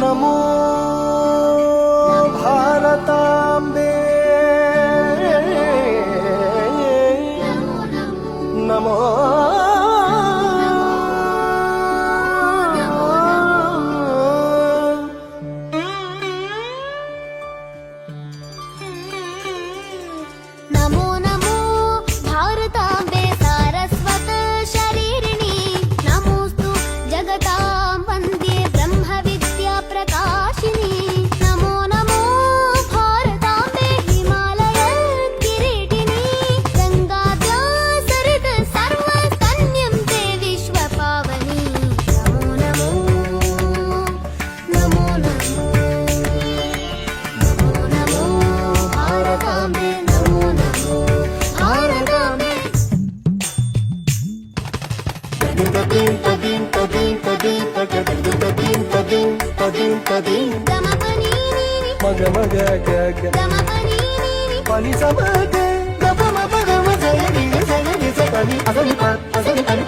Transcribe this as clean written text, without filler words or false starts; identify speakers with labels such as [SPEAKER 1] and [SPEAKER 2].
[SPEAKER 1] नमो भारताम्बे नमो
[SPEAKER 2] नमो नमो भारताम्बे सारस्वत शरीरिणी नमोस्तु जगतां वन्द्ये ब्रह्मविद्या प्रकाशिनी नमो नमो भारताम्बे हिमालय किरीटिनी गङ्गाद्या सरित सर्वस्तन्यं ते विश्वपावनी नमो नमो नमो नमो नमो नमो भारताम्बे नमो नमो भारताम्बे गमपनी
[SPEAKER 1] मग मग ग
[SPEAKER 2] गमपनी
[SPEAKER 1] पनी समग गप म पग म सय नि सय नि स पनी असनि प असनि पनी